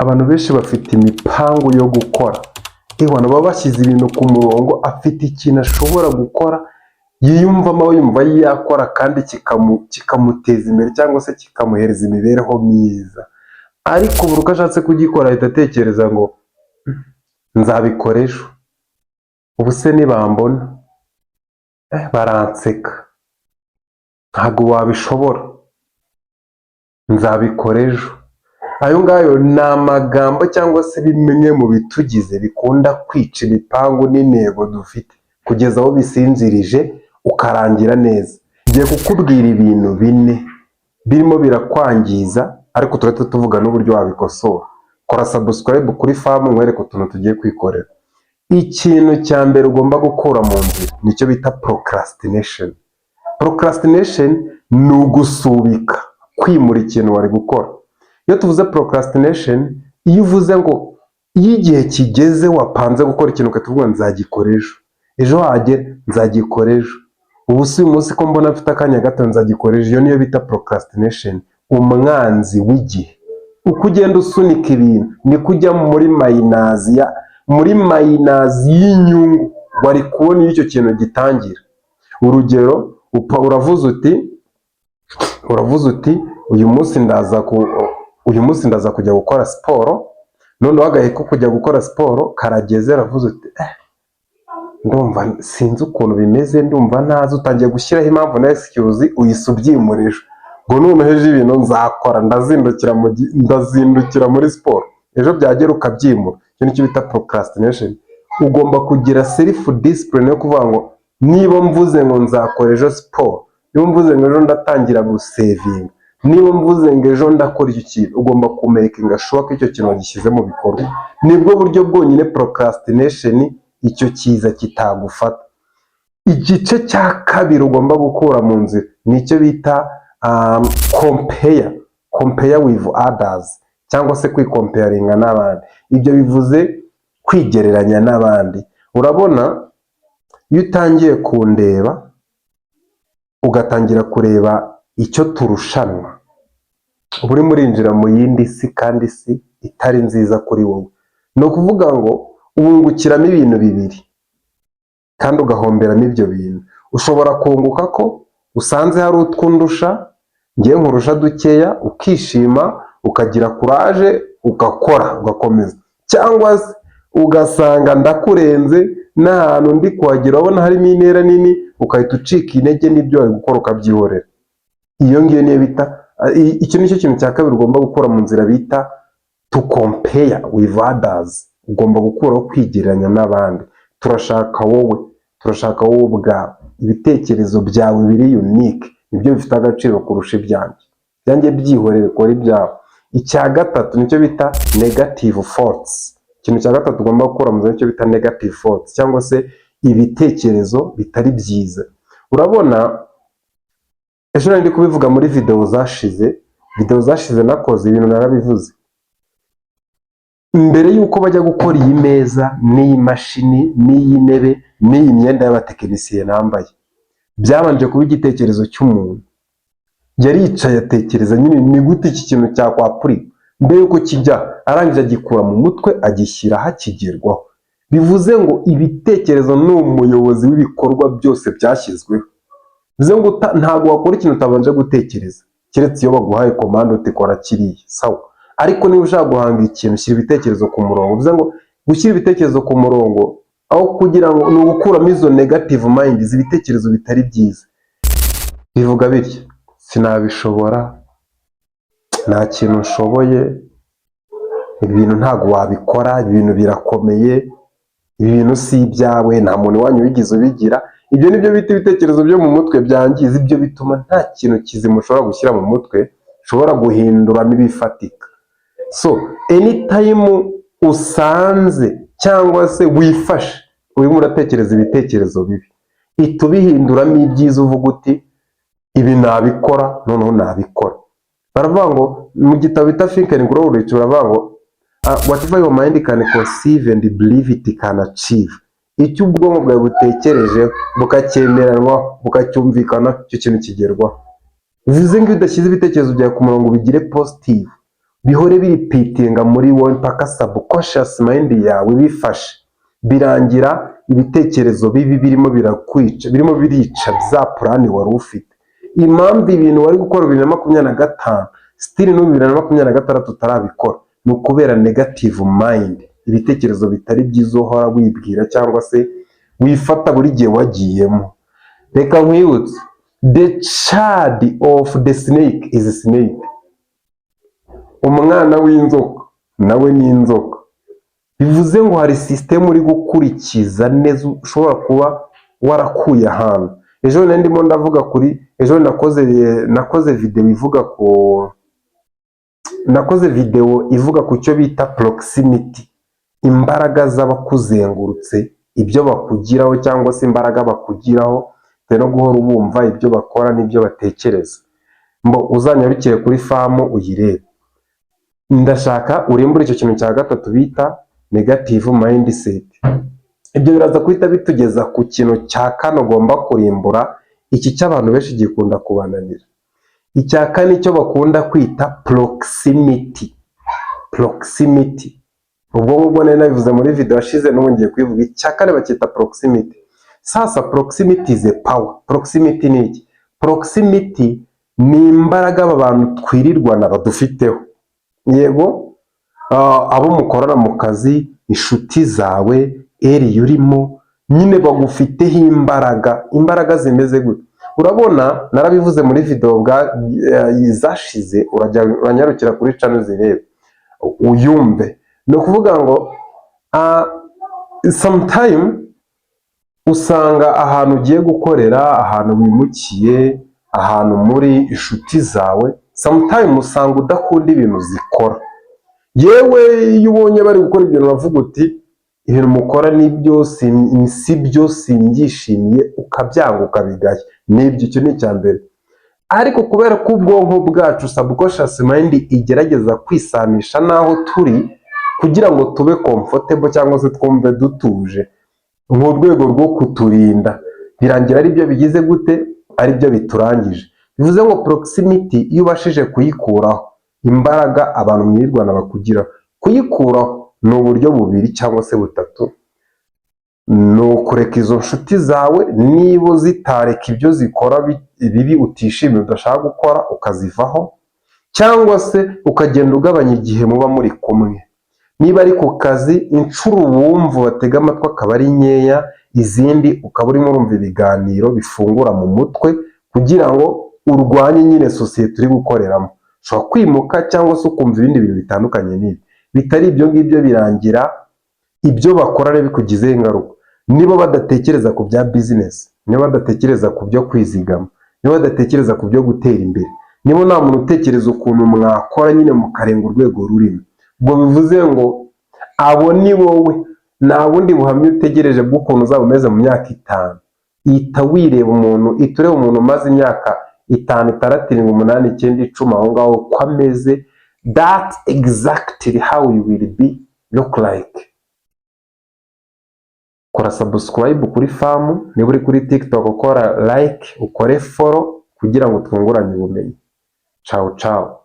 abantu benshi bafite imipango yo gukora, abantu baba bashyize ibintu ku murongo, afite ikintu ashobora gukora yiyumvamo yumva yakora kandi kikamuteza imbere cyangwa se kikamuhereza imibereho myiza, ariko buri uko ashatse kugikora ahita atekereza ngo nzabikora ejo, ubu se nibambona baranseka, ntabwo wabishobora, nzabikora ejo. Ayo ngayo ni amagambo cyangwa se bimwe mu bitugize bikunda kwica imipango n'intego dufite kugeza aho bisinzirije ukarangira neza. Ngiye kukubwira ibintu bine birimo birakwangiza, ariko turahita tuvuga n'uburyo wabikosora. Kora subscribe kuri famu nkwereke utuntu tugiye kwikorera. Ikintu cya mbere ugomba gukura mu nzira nicyo bita procrastination. Procrastination ni ugusubika, kwimura ikintu wari gukora. Iyo tuvuze procrastination, iyo uvuze ngo iyo igihe kigeze wapanze gukora ikintu ukatuvuga nzagikora ejo, ejo hagera nzagikora ejo, ubu si uyu munsi ko mbona afite akanya gato nzagikora ejo, iyo niyo bita procrastination, umwanzi w'igihe. Uko ugenda usunika ibintu niko ujya muri mayinazi y'inyungu wari kubona iyo icyo kintu gitangira. Urugero, uravuze uti uyu munsi ndaza kujya gukora siporo, noneho agahe ko kujya gukora siporo karageze, aravuze uti ndumva sinzi ukuntu bimeze, ndumva ntazi, utangiye gushyiraho impamvu na excuse uyise ubyimurije ngo noneho ejo ibintu nzakora, ndazindukira muri siporo, ejo byagera ukabyimura. Icyo nicyo bita procrastination. Ugomba kugira self discipline yo kuvuga ngo niba mvuze ngo nzakora ejo siporo, niba mvuze ngo ejo ndatangira gusevinga, niba mvuze ngo ejo ndakora icyo kintu, ugomba kumakinga sure ko icyo kintu wagishyize mu bikorwa. Nibwo buryo bwonyine procrastination icyo kiza kitagufata. Igice cya kabiri ugomba gukura mu nzira nicyo bita compare with others, cyangwa se kwikomparinga n'abandi. Ibyo bivuze kwigereranya n'abandi. Urabona, iyo utangiye kundeba ugatangira kureba icyo turushanwa, uba urimo urinjira mu yindi si, kandi si itari nziza kuri wowe. Ni ukuvuga ngo wungukiramo ibintu bibiri kandi ugahomberamo ibyo bintu. Ushobora kunguka ko usanze hari utwundusha, ngiye nkurusha dukeya, ukishima, ukagira kuraje, ugakora, ugakomeza. Cyangwa se ugasanga ndakurenze n'ahantu ndi kuhagera, urabona harimo intera nini, ukahita ucika intege n'ibyo wari gukora ukabyihorera. Iyo ngiyo niyo bita, icyo nicyo kintu cya kabiri ugomba gukura mu nzira bita to compare with others. Ugomba gukuraho kwigereranya n'abandi. Turashaka wowe ubwawe, ibitekerezo byawe biri unique, nibyo bifite agaciro kurusha ibyanjye. Byanjye byihorere, kora ibyawe. Icya gatatu nicyo bita negative thoughts. Ikintu cya gatatu ugomba gukura mu nzira nicyo bita negative thoughts, cyangwa se ibitekerezo bitari byiza. Urabona, ejo nari ndi kubivuga muri video zashize nakoze ibintu narabivuze. Mbere y'uko bajya gukora iyi meza n'iyi mashini n'iyi ntebe n'iyi myenda y'abatekinisiye nambaye, byabanje kuba igitekerezo cy'umuntu. Yaricaye atekereza nyine ni gute iki kintu cyakwapurika. Mbere y'uko kijya, arangije agikura mu mutwe agishyira hakigerwaho. Bivuze ngo ibitekerezo ni umuyobozi w'ibikorwa byose byashyizweho. Bivuze ngo ntabwo wakora ikintu utabanje gutekereza, keretse iyo baguhaye komande uti kora kiriya, sawa. Ariko niba ushaka guhanga ikintu, shyira ibitekerezo ku murongo. Bivuze ngo gushyira ibitekerezo ku murongo, aho kugira ngo ni ugukuramo izo negative minds, ibitekerezo bitari byiza. Bivuga bityo, sinabishobora, nta kintu nshoboye, ibintu ntabwo wabikora, ibintu birakomeye, ibintu si ibyawe, nta muntu wanyu wigize ubigira. Ibyo nibyo bita ibitekerezo byo mu mutwe byangiza. Ibyo bituma nta kintu kizima ushobora gushyira mu mutwe, ushobora guhinduramo ibifatika. So anytime usanze cyangwa se wifashe urimo uratekereza ibitekerezo bibi, ihita ubihinduramo ibyiza, uvuga uti ibi nabikora, noneho nabikora. Baravuga ngo mu gitabo bita Think and Grow Rich, baravuga ngo whatever your mind can conceive and believe it can achieve. Icyo ubwonko bwawe butekereje bukacyemeranwa bukacyumvikana, icyo kintu kigerwaho. Bivuze ngo iyo udashyize ibitekerezo byawe ku murongo bigire positive, bihore biripitinga muri wowe mpaka subconscious mind yawe bifashe, birangira ibitekerezo bibi birimo birakwica, birimo birica za plan wari ufite. Impamvu ibintu wari gukora 2025 still no 2026 utarabikora ni ukubera negative mind, ibitekerezo bitari byiza uhora wibwira cyangwa se wifata buri gihe wagiyemo. Reka nkwibutse, the child of the snake is snake. Umwana w'inzoka nawe ni inzoka. Bivuze ngo hari system uri gukurikiza neza ushobora kuba warakuye ahantu. Ejo ndimo ndavuga kuri, ejo nakoze video ivuga ku cyo bita proximity, imbaraga z'abakuzengurutse, ibyo bakugiraho cyangwa se imbaraga bakugiraho no guhora ubumva ibyo bakora n'ibyo batekereza. Uzanyarukire kuri famu uyirebe. Ndashaka urimbura icyo kintu cya gatatu bita negative mindset. Ibyo biraza kwita bitugeza ku kintu cya kane ugomba kurimbura, iki cy'abantu benshi gikunda kubananira. Icya kane cyo bakunda kwita proximity. Ubwo nari nabivuze muri video yashize n'ubongiye kwivuga. Icya kane bakita proximity. Sasa proximity is a power. Proximity ni iki? Proximity ni imbaraga abantu twirirwana badufiteho. Yego, abo mukorana mu kazi, inshuti zawe, eri urimo, nyine bagufiteho imbaraga zimeze gute. Urabona narabivuze muri video zashize, uranyarukira kuri channel zirebe uyumve. No kuvuga ngo sometime usanga ahantu ugiye gukorera, ahantu wimukiye, ahantu muri inshuti zawe, sometime usanga udakunda ibintu zikora. Yewe iyo ubonye bari gukora ibintu uravuga uti ibintu mukora nibyo sibyo, simbyishimiye, ukabyanga ukabigaya. Nibyo, icyo ni icya mbere. Ariko kubera ko ubwonko bwacu subconscious mind igerageza kwisanisha naho turi kugira ngo tube comfortable cyangwa se twumve dutuje, mu rwego rwo kuturinda, birangira ari byo bigize gute, ari byo biturangije. Bivuze ngo proximity iyo ubashije kuyikuraho imbaraga abantu mwirirwana bakugiraho, kuyikuraho ni uburyo bubiri cyangwa se butatu. Ni ukureka izo nshuti zawe, niba zitareka ibyo zikora bibi utishimiye udashaka gukora ukazivaho, cyangwa se ukagenda ugabanya igihe muba muri kumwe. Niba ari ku kazi, inshuro wumva batega amatwi akaba ari nkeya, izindi ukaba urimo urumva ibiganiro bifungura mu mutwe kugira ngo urwanye nyine sosiyete uri gukoreramo. Ushobora kwimuka cyangwa se ukumva ibindi bintu bitandukanye n'ibi. Bitari ibyo ngibyo birangira ibyo bakora bikugizeho ingaruka. Niba badatekereza ku bya business, niba badatekereza ku byo kwizigama, niba badatekereza ku byo gutera imbere, niba nta muntu utekereza ukuntu mwakora nyine mukarenga urwego rurimo, ubwo bivuze ngo abo ni wowe, nta bundi buhamya utegereje bw'ukuntu uzaba umeze mu myaka 5. Ihita wireba umuntu, itureba umuntu umaze imyaka 5, 6, 7, 8, 9, 10 aho ngaho ko ameze. That's exactly how you will look like. Kora subscribe kuri famu, niba uri kuri TikTok ukora like, ukore follow kugira ngo twunguranye ubumenyi. Ciao ciao.